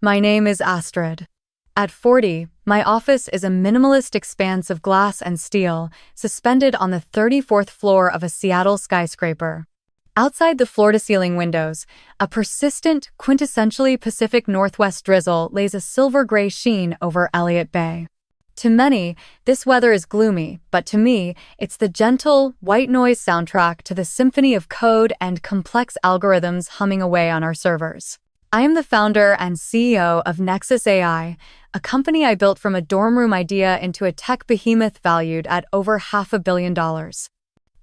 My name is Astrid. At 40, my office is a minimalist expanse of glass and steel, suspended on the 34th floor of a Seattle skyscraper. Outside the floor-to-ceiling windows, a persistent, quintessentially Pacific Northwest drizzle lays a silver-gray sheen over Elliott Bay. To many, this weather is gloomy, but to me, it's the gentle, white noise soundtrack to the symphony of code and complex algorithms humming away on our servers. I am the founder and CEO of Nexus AI, a company I built from a dorm room idea into a tech behemoth valued at over $500 million.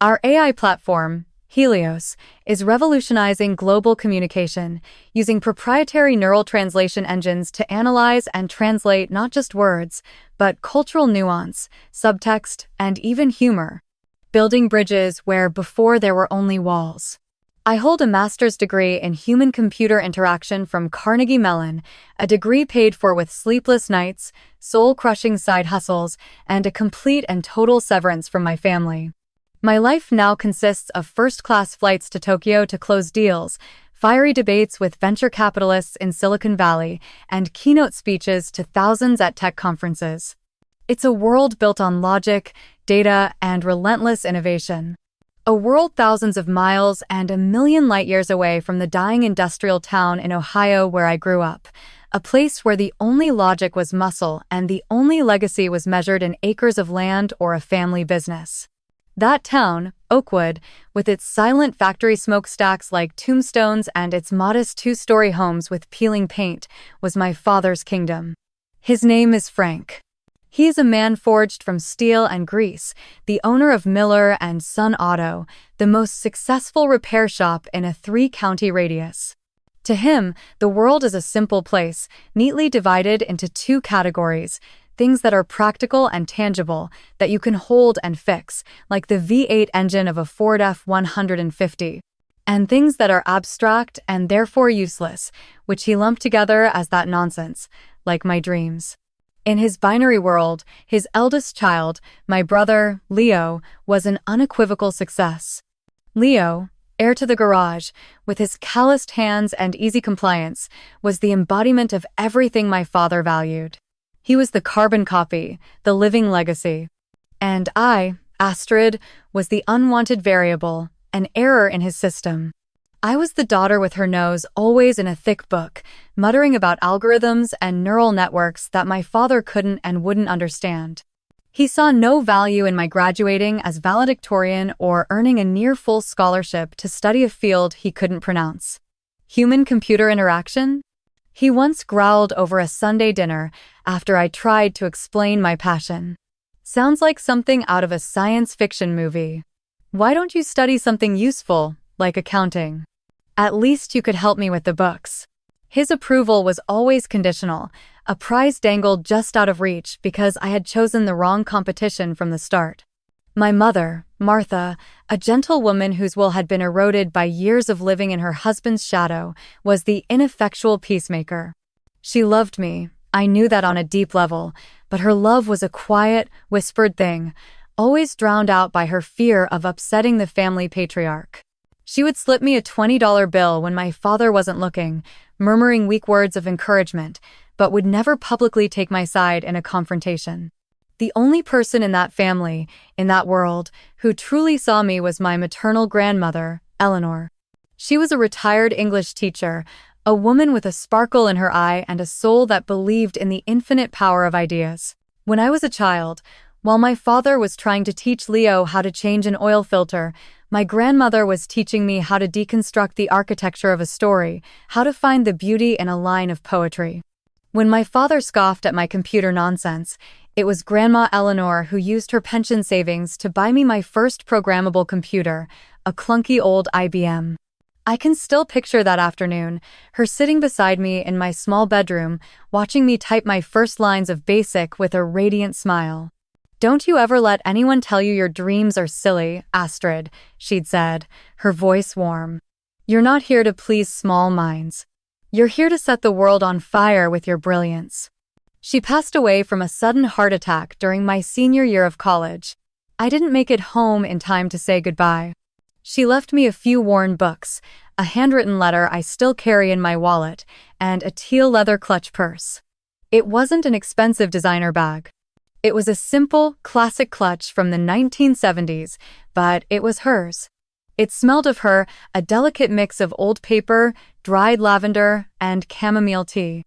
Our AI platform, Helios, is revolutionizing global communication, using proprietary neural translation engines to analyze and translate not just words, but cultural nuance, subtext, and even humor, building bridges where before there were only walls. I hold a master's degree in human-computer interaction from Carnegie Mellon, a degree paid for with sleepless nights, soul-crushing side hustles, and a complete and total severance from my family. My life now consists of first-class flights to Tokyo to close deals, fiery debates with venture capitalists in Silicon Valley, and keynote speeches to thousands at tech conferences. It's a world built on logic, data, and relentless innovation. A world thousands of miles and a million light-years away from the dying industrial town in Ohio where I grew up, a place where the only logic was muscle and the only legacy was measured in acres of land or a family business. That town, Oakwood, with its silent factory smokestacks like tombstones and its modest two-story homes with peeling paint, was my father's kingdom. His name is Frank. He is a man forged from steel and grease, the owner of Miller and Son Auto, the most successful repair shop in a 3-county radius. To him, the world is a simple place, neatly divided into 2 categories: things that are practical and tangible, that you can hold and fix, like the V8 engine of a Ford F-150, and things that are abstract and therefore useless, which he lumped together as that nonsense, like my dreams. In his binary world, his eldest child, my brother, Leo, was an unequivocal success. Leo, heir to the garage, with his calloused hands and easy compliance, was the embodiment of everything my father valued. He was the carbon copy, the living legacy. And I, Astrid, was the unwanted variable, an error in his system. I was the daughter with her nose always in a thick book, muttering about algorithms and neural networks that my father couldn't and wouldn't understand. He saw no value in my graduating as valedictorian or earning a near-full scholarship to study a field he couldn't pronounce. Human-computer interaction? He once growled over a Sunday dinner after I tried to explain my passion. Sounds like something out of a science fiction movie. Why don't you study something useful, like accounting? At least you could help me with the books. His approval was always conditional, a prize dangled just out of reach because I had chosen the wrong competition from the start. My mother, Martha, a gentle woman whose will had been eroded by years of living in her husband's shadow, was the ineffectual peacemaker. She loved me, I knew that on a deep level, but her love was a quiet, whispered thing, always drowned out by her fear of upsetting the family patriarch. She would slip me a $20 bill when my father wasn't looking, murmuring weak words of encouragement, but would never publicly take my side in a confrontation. The only person in that family, in that world, who truly saw me was my maternal grandmother, Eleanor. She was a retired English teacher, a woman with a sparkle in her eye and a soul that believed in the infinite power of ideas. When I was a child, while my father was trying to teach Leo how to change an oil filter, my grandmother was teaching me how to deconstruct the architecture of a story, how to find the beauty in a line of poetry. When my father scoffed at my computer nonsense, it was Grandma Eleanor who used her pension savings to buy me my first programmable computer, a clunky old IBM. I can still picture that afternoon, her sitting beside me in my small bedroom, watching me type my first lines of BASIC with a radiant smile. "Don't you ever let anyone tell you your dreams are silly, Astrid," she'd said, her voice warm. "You're not here to please small minds. You're here to set the world on fire with your brilliance." She passed away from a sudden heart attack during my senior year of college. I didn't make it home in time to say goodbye. She left me a few worn books, a handwritten letter I still carry in my wallet, and a teal leather clutch purse. It wasn't an expensive designer bag. It was a simple, classic clutch from the 1970s, but it was hers. It smelled of her, a delicate mix of old paper, dried lavender, and chamomile tea.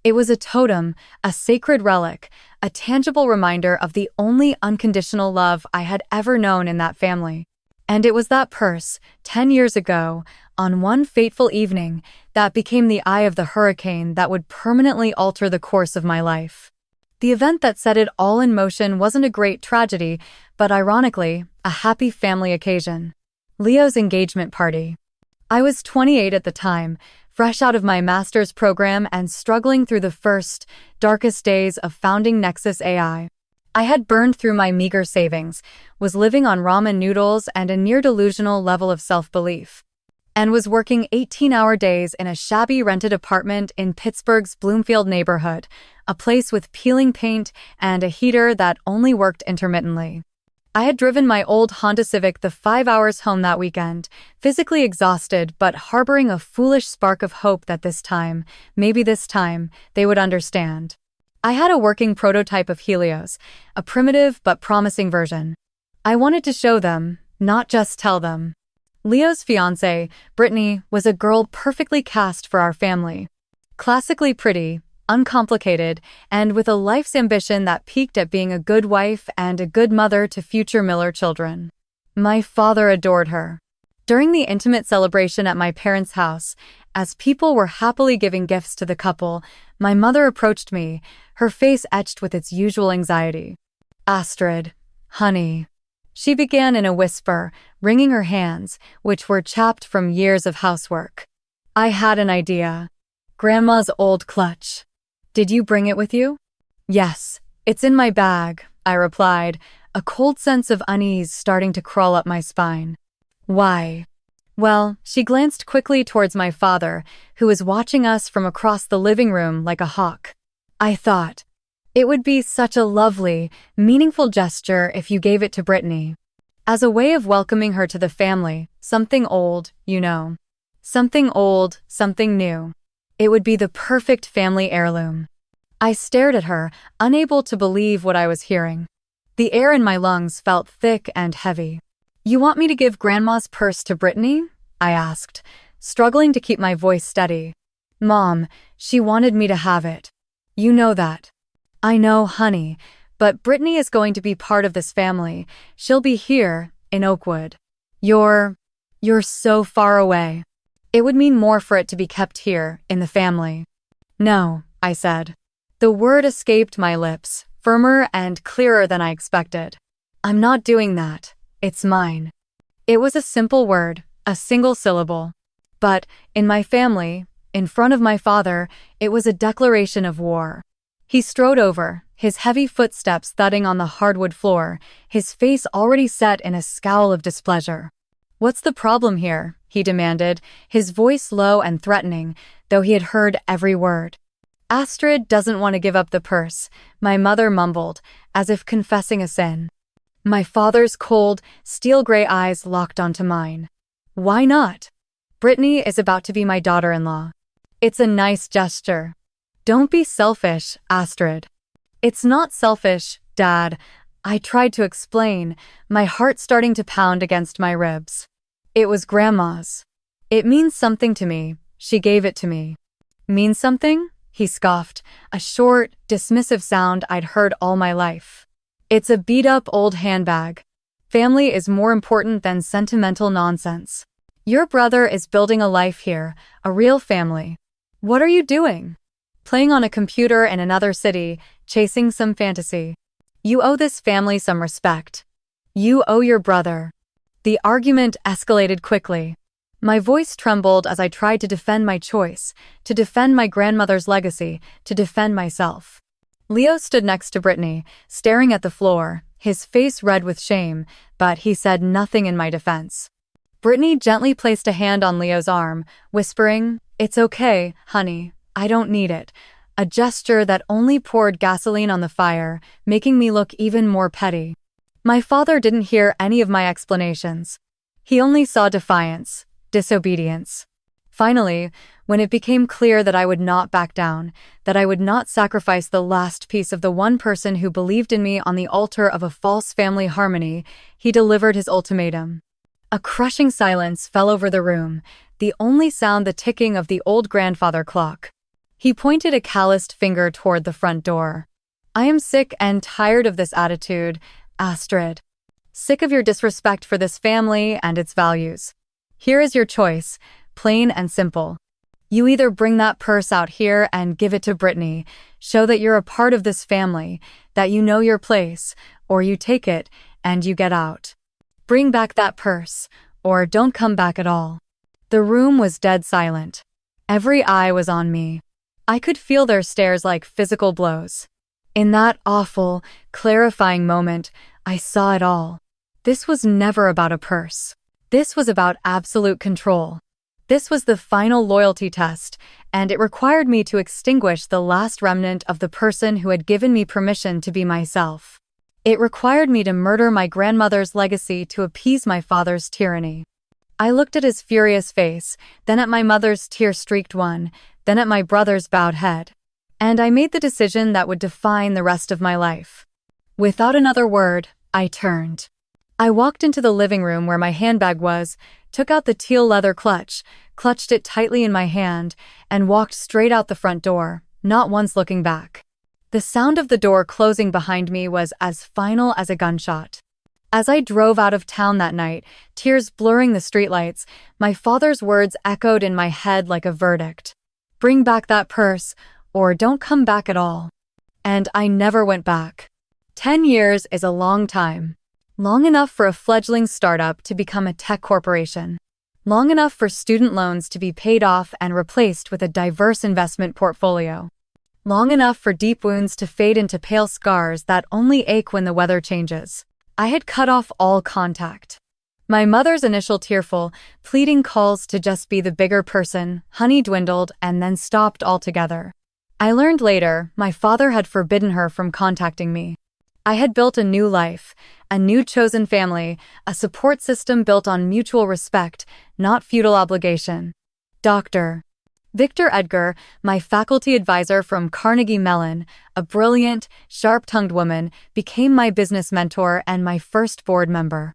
It was a totem, a sacred relic, a tangible reminder of the only unconditional love I had ever known in that family. And it was that purse, 10 years ago, on one fateful evening, that became the eye of the hurricane that would permanently alter the course of my life. The event that set it all in motion wasn't a great tragedy, but ironically, a happy family occasion. Leo's engagement party. I was 28 at the time, fresh out of my master's program and struggling through the first, darkest days of founding Nexus AI. I had burned through my meager savings, was living on ramen noodles and a near-delusional level of self-belief, and was working 18-hour days in a shabby rented apartment in Pittsburgh's Bloomfield neighborhood, a place with peeling paint and a heater that only worked intermittently. I had driven my old Honda Civic the 5 hours home that weekend, physically exhausted but harboring a foolish spark of hope that this time, maybe this time, they would understand. I had a working prototype of Helios, a primitive but promising version. I wanted to show them, not just tell them. Leo's fiancée, Brittany, was a girl perfectly cast for our family. Classically pretty, uncomplicated, and with a life's ambition that peaked at being a good wife and a good mother to future Miller children. My father adored her. During the intimate celebration at my parents' house, as people were happily giving gifts to the couple, my mother approached me, her face etched with its usual anxiety. "Astrid, honey," she began in a whisper, wringing her hands, which were chapped from years of housework. "I had an idea. Grandma's old clutch. Did you bring it with you?" "Yes, it's in my bag," I replied, a cold sense of unease starting to crawl up my spine. "Why?" Well, she glanced quickly towards my father, who was watching us from across the living room like a hawk. "I thought it would be such a lovely, meaningful gesture if you gave it to Brittany. As a way of welcoming her to the family, something old, you know. Something old, something new. It would be the perfect family heirloom." I stared at her, unable to believe what I was hearing. The air in my lungs felt thick and heavy. "You want me to give Grandma's purse to Brittany?" I asked, struggling to keep my voice steady. "Mom, she wanted me to have it. You know that." "I know, honey, but Brittany is going to be part of this family. She'll be here, in Oakwood. You're so far away. It would mean more for it to be kept here, in the family." "No," I said. The word escaped my lips, firmer and clearer than I expected. "I'm not doing that. It's mine." It was a simple word, a single syllable. But, in my family, in front of my father, it was a declaration of war. He strode over, his heavy footsteps thudding on the hardwood floor, his face already set in a scowl of displeasure. "What's the problem here?" he demanded, his voice low and threatening, though he had heard every word. "Astrid doesn't want to give up the purse," my mother mumbled, as if confessing a sin. My father's cold, steel-gray eyes locked onto mine. "Why not? Brittany is about to be my daughter-in-law. It's a nice gesture. Don't be selfish, Astrid." "It's not selfish, Dad," I tried to explain, my heart starting to pound against my ribs. "It was Grandma's. It means something to me. She gave it to me." "Means something?" he scoffed, a short, dismissive sound I'd heard all my life. "It's a beat-up old handbag. Family is more important than sentimental nonsense. Your brother is building a life here, a real family. What are you doing? Playing on a computer in another city, chasing some fantasy. You owe this family some respect. You owe your brother." The argument escalated quickly. My voice trembled as I tried to defend my choice, to defend my grandmother's legacy, to defend myself. Leo stood next to Brittany, staring at the floor, his face red with shame, but he said nothing in my defense. Brittany gently placed a hand on Leo's arm, whispering, "It's okay, honey, I don't need it," a gesture that only poured gasoline on the fire, making me look even more petty. My father didn't hear any of my explanations. He only saw defiance, disobedience. Finally, when it became clear that I would not back down, that I would not sacrifice the last piece of the one person who believed in me on the altar of a false family harmony, he delivered his ultimatum. A crushing silence fell over the room, the only sound the ticking of the old grandfather clock. He pointed a calloused finger toward the front door. "I am sick and tired of this attitude, Astrid. Sick of your disrespect for this family and its values. Here is your choice, plain and simple. You either bring that purse out here and give it to Brittany, show that you're a part of this family, that you know your place, or you take it and you get out. Bring back that purse, or don't come back at all." The room was dead silent. Every eye was on me. I could feel their stares like physical blows. In that awful, clarifying moment, I saw it all. This was never about a purse. This was about absolute control. This was the final loyalty test, and it required me to extinguish the last remnant of the person who had given me permission to be myself. It required me to murder my grandmother's legacy to appease my father's tyranny. I looked at his furious face, then at my mother's tear-streaked one, then at my brother's bowed head. And I made the decision that would define the rest of my life. Without another word, I turned. I walked into the living room where my handbag was, took out the teal leather clutch, clutched it tightly in my hand, and walked straight out the front door, not once looking back. The sound of the door closing behind me was as final as a gunshot. As I drove out of town that night, tears blurring the streetlights, my father's words echoed in my head like a verdict. Bring back that purse, or don't come back at all. And I never went back. 10 years is a long time. Long enough for a fledgling startup to become a tech corporation. Long enough for student loans to be paid off and replaced with a diverse investment portfolio. Long enough for deep wounds to fade into pale scars that only ache when the weather changes. I had cut off all contact. My mother's initial tearful, pleading calls to just be the bigger person, honey dwindled and then stopped altogether. I learned later, my father had forbidden her from contacting me. I had built a new life, a new chosen family, a support system built on mutual respect, not feudal obligation. Dr. Victor Edgar, my faculty advisor from Carnegie Mellon, a brilliant, sharp-tongued woman, became my business mentor and my first board member.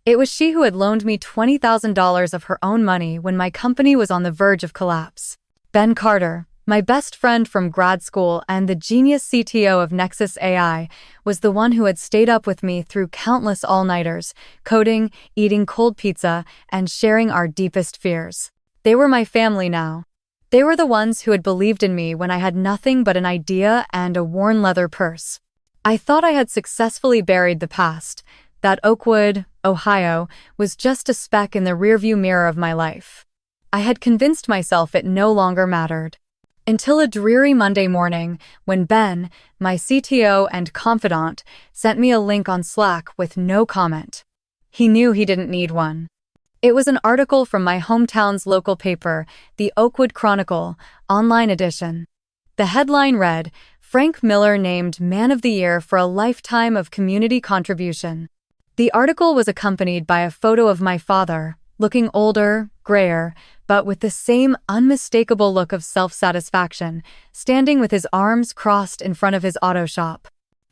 It was she who had loaned me $20,000 of her own money when my company was on the verge of collapse. Ben Carter, my best friend from grad school and the genius CTO of Nexus AI, was the one who had stayed up with me through countless all-nighters, coding, eating cold pizza, and sharing our deepest fears. They were my family now. They were the ones who had believed in me when I had nothing but an idea and a worn leather purse. I thought I had successfully buried the past, that Oakwood, Ohio, was just a speck in the rearview mirror of my life. I had convinced myself it no longer mattered. Until a dreary Monday morning, when Ben, my CTO and confidant, sent me a link on Slack with no comment. He knew he didn't need one. It was an article from my hometown's local paper, the Oakwood Chronicle, online edition. The headline read, "Frank Miller named Man of the Year for a lifetime of community contribution." The article was accompanied by a photo of my father, looking older, grayer, but with the same unmistakable look of self-satisfaction, standing with his arms crossed in front of his auto shop.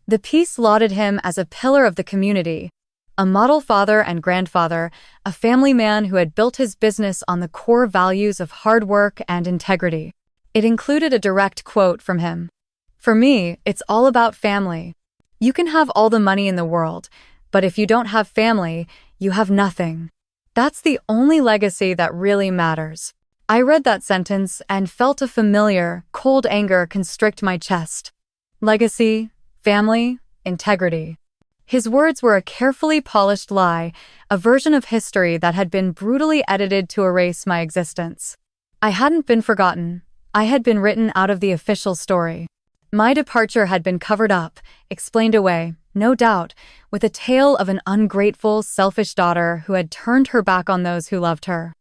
The piece lauded him as a pillar of the community, a model father and grandfather, a family man who had built his business on the core values of hard work and integrity. It included a direct quote from him. "For me, it's all about family. You can have all the money in the world, but if you don't have family, you have nothing. That's the only legacy that really matters." I read that sentence and felt a familiar, cold anger constrict my chest. Legacy, family, integrity. His words were a carefully polished lie, a version of history that had been brutally edited to erase my existence. I hadn't been forgotten. I had been written out of the official story. My departure had been covered up, explained away, no doubt, with a tale of an ungrateful, selfish daughter who had turned her back on those who loved her.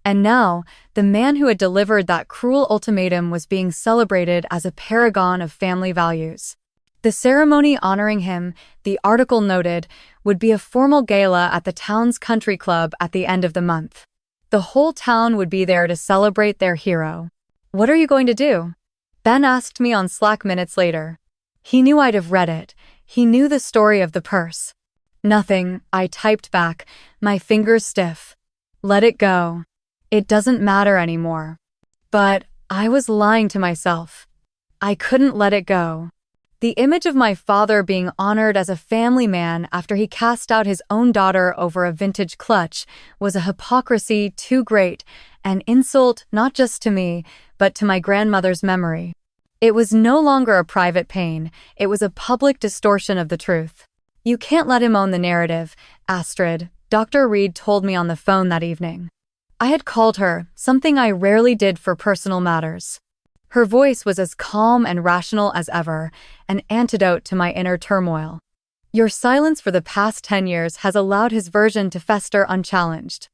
And now, the man who had delivered that cruel ultimatum was being celebrated as a paragon of family values. The ceremony honoring him, the article noted, would be a formal gala at the town's country club at the end of the month. The whole town would be there to celebrate their hero. "What are you going to do?" Ben asked me on Slack minutes later. He knew I'd have read it. He knew the story of the purse. "Nothing," I typed back, my fingers stiff. "Let it go. It doesn't matter anymore." But I was lying to myself. I couldn't let it go. The image of my father being honored as a family man after he cast out his own daughter over a vintage clutch was a hypocrisy too great, an insult not just to me, but to my grandmother's memory. It was no longer a private pain, it was a public distortion of the truth. "You can't let him own the narrative, Astrid," Dr. Reed told me on the phone that evening. I had called her, something I rarely did for personal matters. Her voice was as calm and rational as ever, an antidote to my inner turmoil. "Your silence for the past 10 years has allowed his version to fester unchallenged.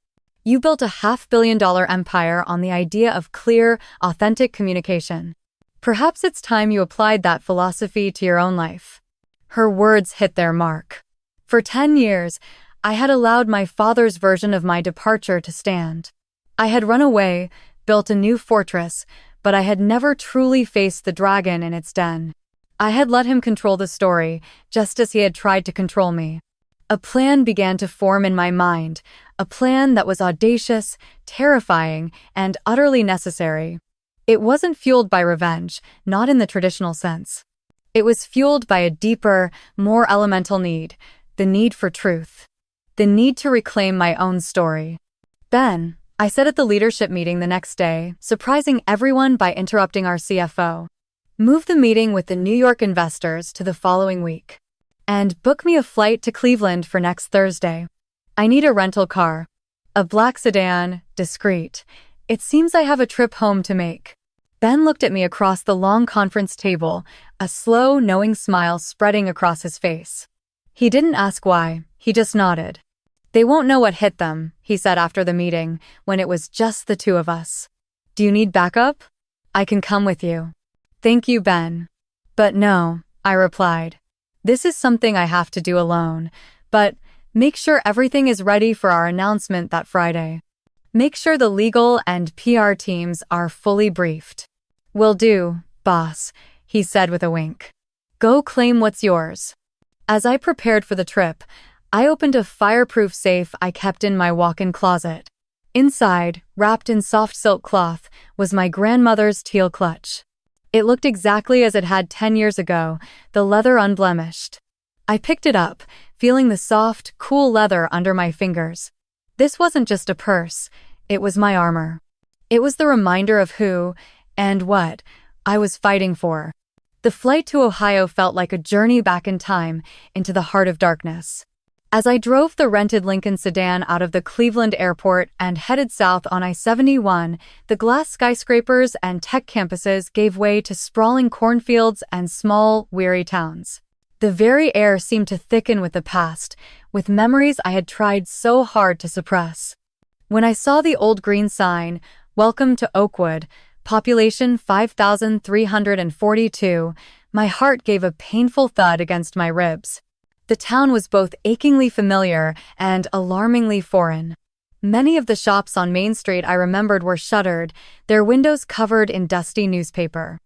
You built a $500 million empire on the idea of clear, authentic communication. Perhaps it's time you applied that philosophy to your own life." Her words hit their mark. For 10 years, I had allowed my father's version of my departure to stand. I had run away, built a new fortress, but I had never truly faced the dragon in its den. I had let him control the story, just as he had tried to control me. A plan began to form in my mind, a plan that was audacious, terrifying, and utterly necessary. It wasn't fueled by revenge, not in the traditional sense. It was fueled by a deeper, more elemental need, the need for truth. The need to reclaim my own story. "Ben," I said at the leadership meeting the next day, surprising everyone by interrupting our CFO. "Move the meeting with the New York investors to the following week. And book me a flight to Cleveland for next Thursday. I need a rental car. A black sedan, discreet. It seems I have a trip home to make." Ben looked at me across the long conference table, a slow, knowing smile spreading across his face. He didn't ask why, he just nodded. "They won't know what hit them," he said after the meeting, when it was just the two of us. "Do you need backup? I can come with you." "Thank you, Ben." "But no," I replied. "This is something I have to do alone, but make sure everything is ready for our announcement that Friday. Make sure the legal and PR teams are fully briefed." "Will do, boss," he said with a wink. "Go claim what's yours." As I prepared for the trip, I opened a fireproof safe I kept in my walk-in closet. Inside, wrapped in soft silk cloth, was my grandmother's teal clutch. It looked exactly as it had 10 years ago, the leather unblemished. I picked it up, feeling the soft, cool leather under my fingers. This wasn't just a purse, it was my armor. It was the reminder of who, and what, I was fighting for. The flight to Ohio felt like a journey back in time, into the heart of darkness. As I drove the rented Lincoln sedan out of the Cleveland airport and headed south on I-71, the glass skyscrapers and tech campuses gave way to sprawling cornfields and small, weary towns. The very air seemed to thicken with the past, with memories I had tried so hard to suppress. When I saw the old green sign, "Welcome to Oakwood, population 5,342, my heart gave a painful thud against my ribs. The town was both achingly familiar and alarmingly foreign. Many of the shops on Main Street I remembered were shuttered, their windows covered in dusty newspaper.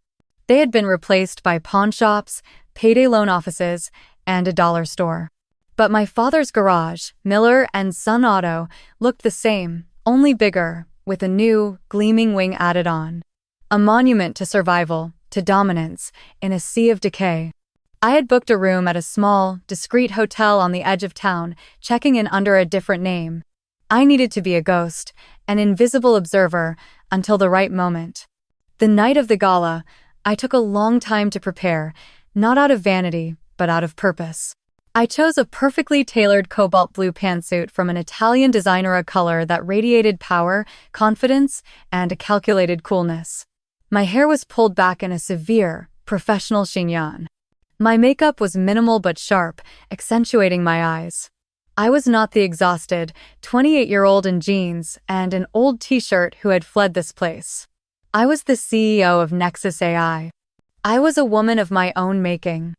They had been replaced by pawn shops, payday loan offices, and a dollar store. But my father's garage, Miller and Son Auto, looked the same, only bigger, with a new, gleaming wing added on. A monument to survival, to dominance, in a sea of decay. I had booked a room at a small, discreet hotel on the edge of town, checking in under a different name. I needed to be a ghost, an invisible observer, until the right moment. The night of the gala, I took a long time to prepare, not out of vanity, but out of purpose. I chose a perfectly tailored cobalt blue pantsuit from an Italian designer, a color that radiated power, confidence, and a calculated coolness. My hair was pulled back in a severe, professional chignon. My makeup was minimal but sharp, accentuating my eyes. I was not the exhausted, 28-year-old in jeans and an old t-shirt who had fled this place. I was the CEO of Nexus AI. I was a woman of my own making.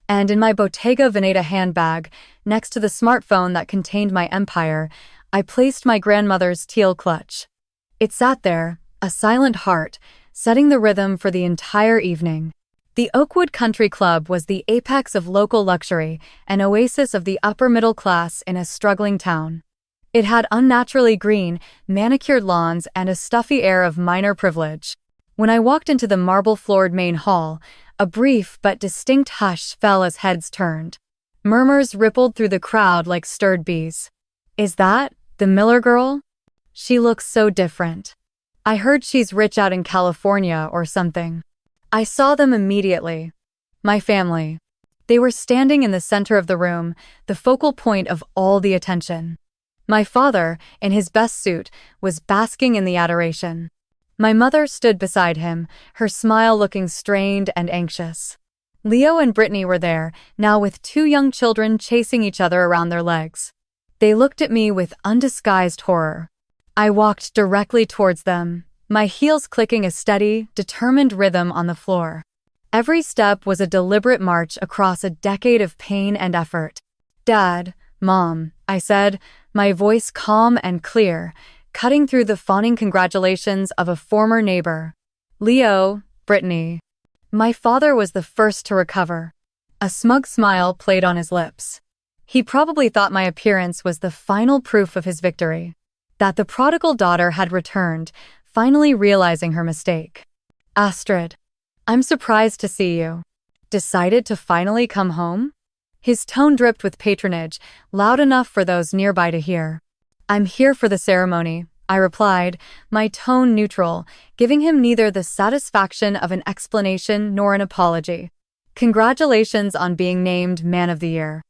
And in my Bottega Veneta handbag, next to the smartphone that contained my empire, I placed my grandmother's teal clutch. It sat there, a silent heart, setting the rhythm for the entire evening. The Oakwood Country Club was the apex of local luxury, an oasis of the upper middle class in a struggling town. It had unnaturally green, manicured lawns and a stuffy air of minor privilege. When I walked into the marble-floored main hall, a brief but distinct hush fell as heads turned. Murmurs rippled through the crowd like stirred bees. "Is that the Miller girl? She looks so different. I heard she's rich out in California or something." I saw them immediately. My family. They were standing in the center of the room, the focal point of all the attention. My father, in his best suit, was basking in the adoration. My mother stood beside him, her smile looking strained and anxious. Leo and Brittany were there, now with two young children chasing each other around their legs. They looked at me with undisguised horror. I walked directly towards them, my heels clicking a steady, determined rhythm on the floor. Every step was a deliberate march across a decade of pain and effort. "Dad, Mom," I said, my voice calm and clear, cutting through the fawning congratulations of a former neighbor. "Leo, Brittany." My father was the first to recover. A smug smile played on his lips. He probably thought my appearance was the final proof of his victory. That the prodigal daughter had returned, finally realizing her mistake. "Astrid, I'm surprised to see you. Decided to finally come home?" His tone dripped with patronage, loud enough for those nearby to hear. "I'm here for the ceremony," I replied, my tone neutral, giving him neither the satisfaction of an explanation nor an apology. "Congratulations on being named Man of the Year."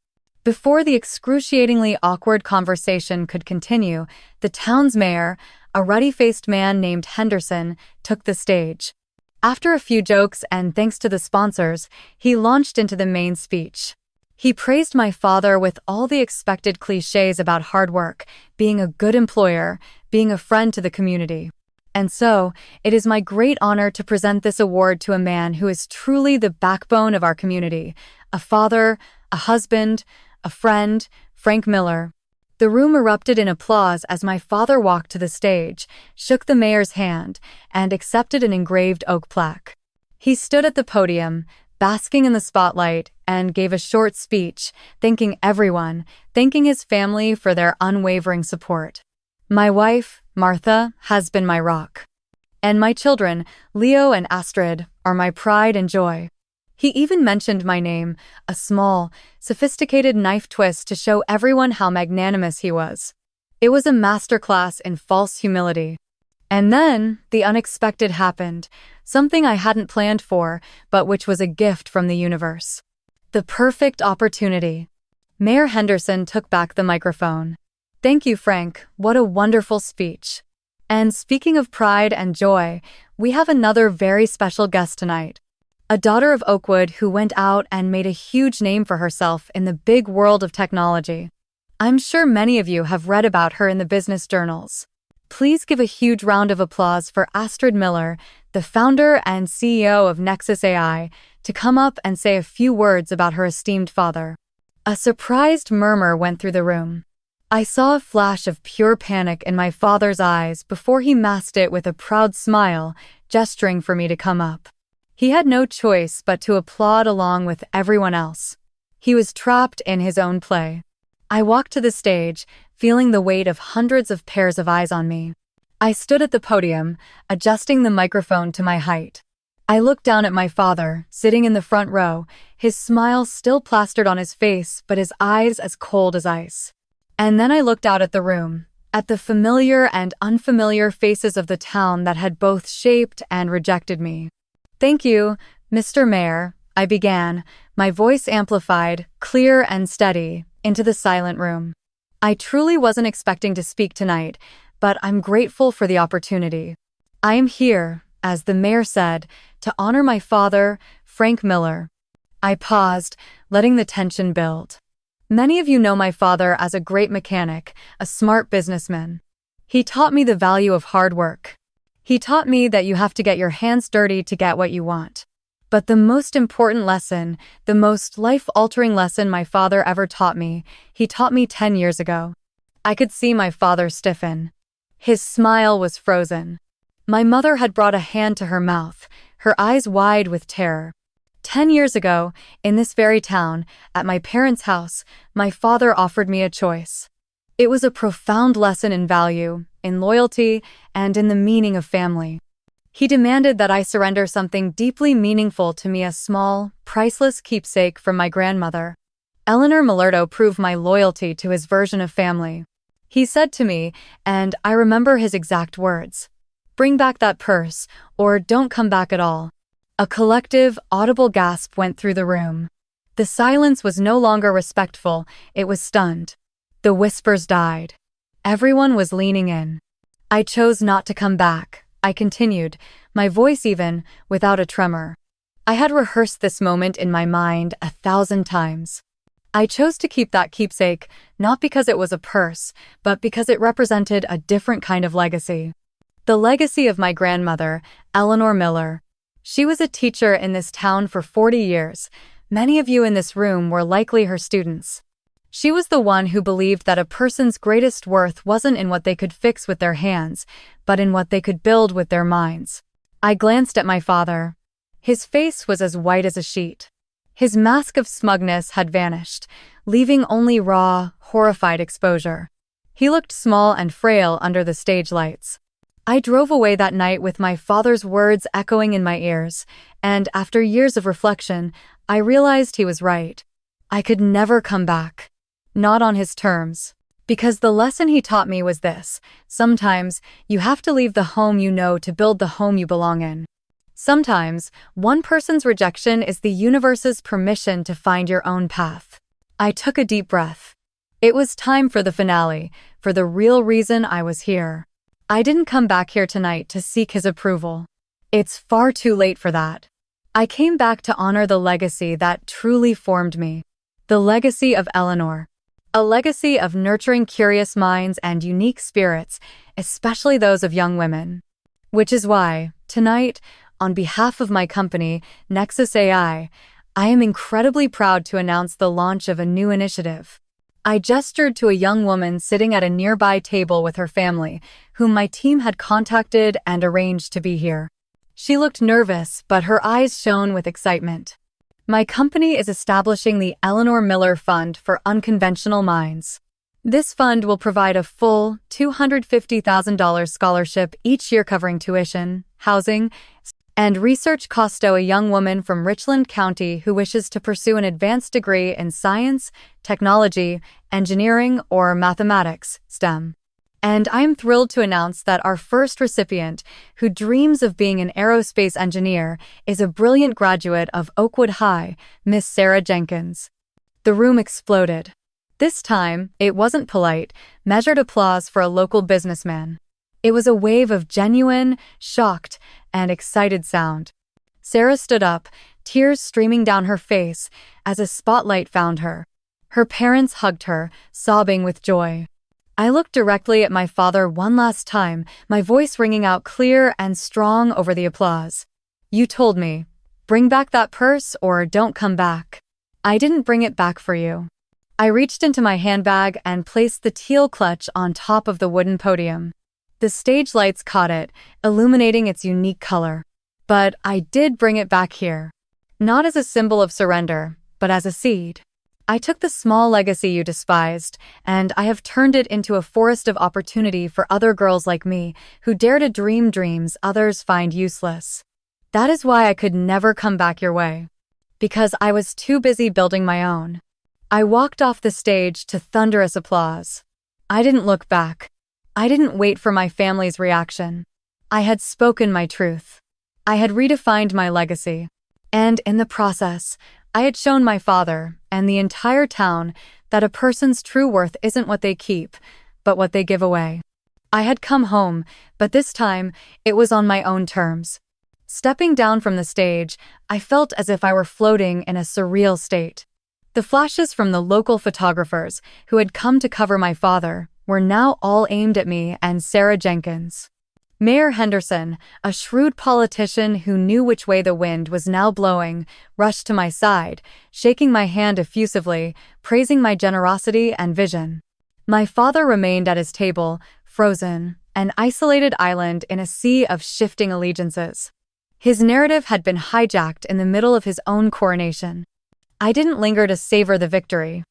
Before the excruciatingly awkward conversation could continue, the town's mayor, a ruddy-faced man named Henderson, took the stage. After a few jokes and thanks to the sponsors, he launched into the main speech. He praised my father with all the expected clichés about hard work, being a good employer, being a friend to the community. And so, it is my great honor to present this award to a man who is truly the backbone of our community, a father, a husband, a friend, Frank Miller. The room erupted in applause as my father walked to the stage, shook the mayor's hand, and accepted an engraved oak plaque. He stood at the podium, basking in the spotlight, and gave a short speech, thanking everyone, thanking his family for their unwavering support. My wife, Martha, has been my rock. And my children, Leo and Astrid, are my pride and joy. He even mentioned my name, a small, sophisticated knife twist to show everyone how magnanimous he was. It was a masterclass in false humility. And then, the unexpected happened, something I hadn't planned for, but which was a gift from the universe. The perfect opportunity. Mayor Henderson took back the microphone. "Thank you, Frank. What a wonderful speech. And speaking of pride and joy, we have another very special guest tonight. A daughter of Oakwood who went out and made a huge name for herself in the big world of technology. I'm sure many of you have read about her in the business journals. Please give a huge round of applause for Astrid Miller, the founder and CEO of Nexus AI, to come up and say a few words about her esteemed father." A surprised murmur went through the room. I saw a flash of pure panic in my father's eyes before he masked it with a proud smile, gesturing for me to come up. He had no choice but to applaud along with everyone else. He was trapped in his own play. I walked to the stage, feeling the weight of hundreds of pairs of eyes on me. I stood at the podium, adjusting the microphone to my height. I looked down at my father, sitting in the front row, his smile still plastered on his face but his eyes as cold as ice. And then I looked out at the room, at the familiar and unfamiliar faces of the town that had both shaped and rejected me. "Thank you, Mr. Mayor," I began, my voice amplified, clear and steady, into the silent room. "I truly wasn't expecting to speak tonight, but I'm grateful for the opportunity. I am here, as the mayor said, to honor my father, Frank Miller." I paused, letting the tension build. Many of you know my father as a great mechanic, a smart businessman. He taught me the value of hard work. He taught me that you have to get your hands dirty to get what you want. But the most important lesson, the most life-altering lesson my father ever taught me, he taught me 10 years ago. I could see my father stiffen. His smile was frozen. My mother had brought a hand to her mouth, her eyes wide with terror. 10 years ago, in this very town, at my parents' house, my father offered me a choice. It was a profound lesson in value, in loyalty, and in the meaning of family. He demanded that I surrender something deeply meaningful to me, a small, priceless keepsake from my grandmother. Eleanor Millerdo proved my loyalty to his version of family. He said to me, and I remember his exact words, "Bring back that purse, or don't come back at all." A collective, audible gasp went through the room. The silence was no longer respectful, it was stunned. The whispers died. Everyone was leaning in. "I chose not to come back," I continued, my voice even, without a tremor. I had rehearsed this moment in my mind 1,000 times. I chose to keep that keepsake, not because it was a purse, but because it represented a different kind of legacy. The legacy of my grandmother, Eleanor Miller. She was a teacher in this town for 40 years. Many of you in this room were likely her students. She was the one who believed that a person's greatest worth wasn't in what they could fix with their hands, but in what they could build with their minds. I glanced at my father. His face was as white as a sheet. His mask of smugness had vanished, leaving only raw, horrified exposure. He looked small and frail under the stage lights. I drove away that night with my father's words echoing in my ears, and after years of reflection, I realized he was right. I could never come back. Not on his terms. Because the lesson he taught me was this: sometimes, you have to leave the home you know to build the home you belong in. Sometimes, one person's rejection is the universe's permission to find your own path. I took a deep breath. It was time for the finale, for the real reason I was here. I didn't come back here tonight to seek his approval. It's far too late for that. I came back to honor the legacy that truly formed me. The legacy of Eleanor. A legacy of nurturing curious minds and unique spirits, especially those of young women. Which is why, tonight, on behalf of my company, Nexus AI, I am incredibly proud to announce the launch of a new initiative. I gestured to a young woman sitting at a nearby table with her family, whom my team had contacted and arranged to be here. She looked nervous, but her eyes shone with excitement. My company is establishing the Eleanor Miller Fund for Unconventional Minds. This fund will provide a full $250,000 scholarship each year covering tuition, housing, and research costs to a young woman from Richland County who wishes to pursue an advanced degree in science, technology, engineering, or mathematics, STEM. And I am thrilled to announce that our first recipient, who dreams of being an aerospace engineer, is a brilliant graduate of Oakwood High, Miss Sarah Jenkins. The room exploded. This time, it wasn't polite, measured applause for a local businessman. It was a wave of genuine, shocked, and excited sound. Sarah stood up, tears streaming down her face, as a spotlight found her. Her parents hugged her, sobbing with joy. I looked directly at my father one last time, my voice ringing out clear and strong over the applause. "You told me, bring back that purse or don't come back. I didn't bring it back for you." I reached into my handbag and placed the teal clutch on top of the wooden podium. The stage lights caught it, illuminating its unique color. But I did bring it back here. Not as a symbol of surrender, but as a seed. I took the small legacy you despised, and I have turned it into a forest of opportunity for other girls like me who dare to dream dreams others find useless. That is why I could never come back your way. Because I was too busy building my own. I walked off the stage to thunderous applause. I didn't look back. I didn't wait for my family's reaction. I had spoken my truth. I had redefined my legacy. And in the process, I had shown my father and the entire town that a person's true worth isn't what they keep, but what they give away. I had come home, but this time, it was on my own terms. Stepping down from the stage, I felt as if I were floating in a surreal state. The flashes from the local photographers, who had come to cover my father, were now all aimed at me and Sarah Jenkins. Mayor Henderson, a shrewd politician who knew which way the wind was now blowing, rushed to my side, shaking my hand effusively, praising my generosity and vision. My father remained at his table, frozen, an isolated island in a sea of shifting allegiances. His narrative had been hijacked in the middle of his own coronation. I didn't linger to savor the victory.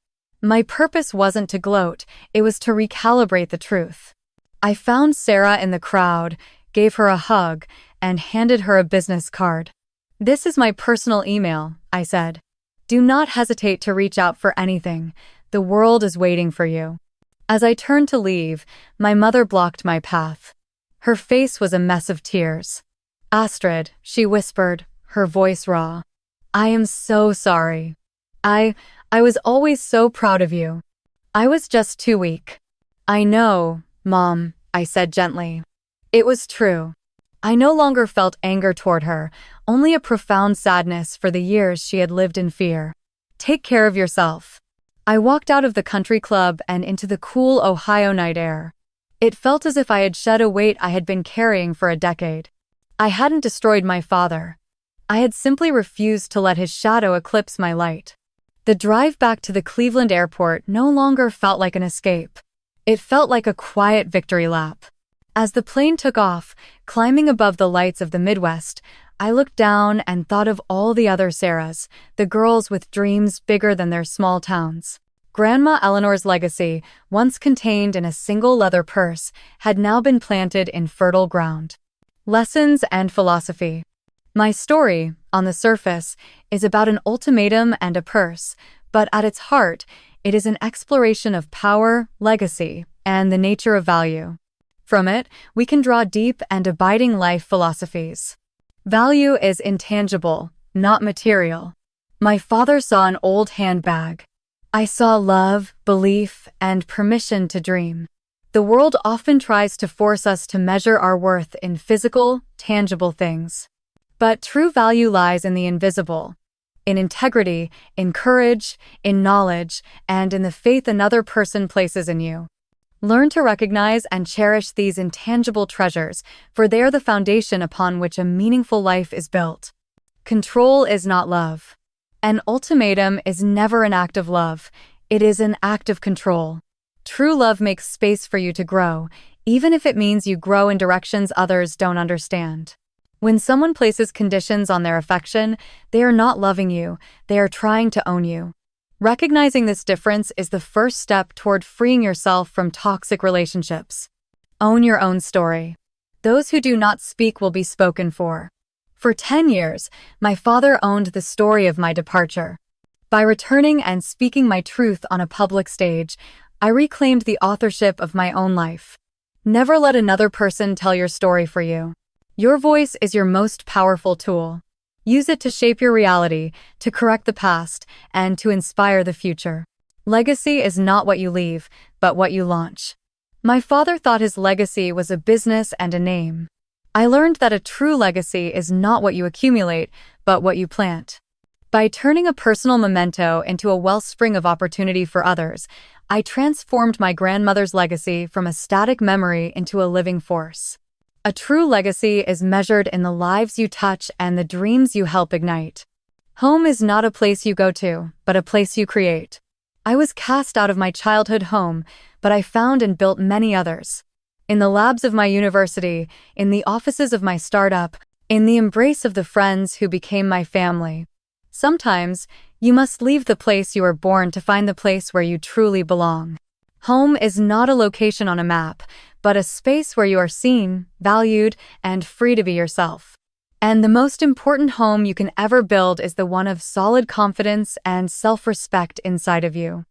My purpose wasn't to gloat, it was to recalibrate the truth. I found Sarah in the crowd, gave her a hug, and handed her a business card. "This is my personal email," I said. "Do not hesitate to reach out for anything. The world is waiting for you." As I turned to leave, my mother blocked my path. Her face was a mess of tears. "Astrid," she whispered, her voice raw. "I am so sorry. I was always so proud of you. I was just too weak." "I know, Mom," I said gently. It was true. I no longer felt anger toward her, only a profound sadness for the years she had lived in fear. "Take care of yourself." I walked out of the country club and into the cool Ohio night air. It felt as if I had shed a weight I had been carrying for a decade. I hadn't destroyed my father. I had simply refused to let his shadow eclipse my light. The drive back to the Cleveland airport no longer felt like an escape. It felt like a quiet victory lap. As the plane took off, climbing above the lights of the Midwest, I looked down and thought of all the other Sarahs, the girls with dreams bigger than their small towns. Grandma Eleanor's legacy, once contained in a single leather purse, had now been planted in fertile ground. Lessons and philosophy. My story, on the surface, is about an ultimatum and a purse, but at its heart, it is an exploration of power, legacy, and the nature of value. From it, we can draw deep and abiding life philosophies. Value is intangible, not material. My father saw an old handbag. I saw love, belief, and permission to dream. The world often tries to force us to measure our worth in physical, tangible things. But true value lies in the invisible, in integrity, in courage, in knowledge, and in the faith another person places in you. Learn to recognize and cherish these intangible treasures, for they are the foundation upon which a meaningful life is built. Control is not love. An ultimatum is never an act of love, it is an act of control. True love makes space for you to grow, even if it means you grow in directions others don't understand. When someone places conditions on their affection, they are not loving you, they are trying to own you. Recognizing this difference is the first step toward freeing yourself from toxic relationships. Own your own story. Those who do not speak will be spoken for. For 10 years, my father owned the story of my departure. By returning and speaking my truth on a public stage, I reclaimed the authorship of my own life. Never let another person tell your story for you. Your voice is your most powerful tool. Use it to shape your reality, to correct the past, and to inspire the future. Legacy is not what you leave, but what you launch. My father thought his legacy was a business and a name. I learned that a true legacy is not what you accumulate, but what you plant. By turning a personal memento into a wellspring of opportunity for others, I transformed my grandmother's legacy from a static memory into a living force. A true legacy is measured in the lives you touch and the dreams you help ignite. Home is not a place you go to, but a place you create. I was cast out of my childhood home, but I found and built many others. In the labs of my university, in the offices of my startup, in the embrace of the friends who became my family. Sometimes, you must leave the place you were born to find the place where you truly belong. Home is not a location on a map, but a space where you are seen, valued, and free to be yourself. And the most important home you can ever build is the one of solid confidence and self-respect inside of you.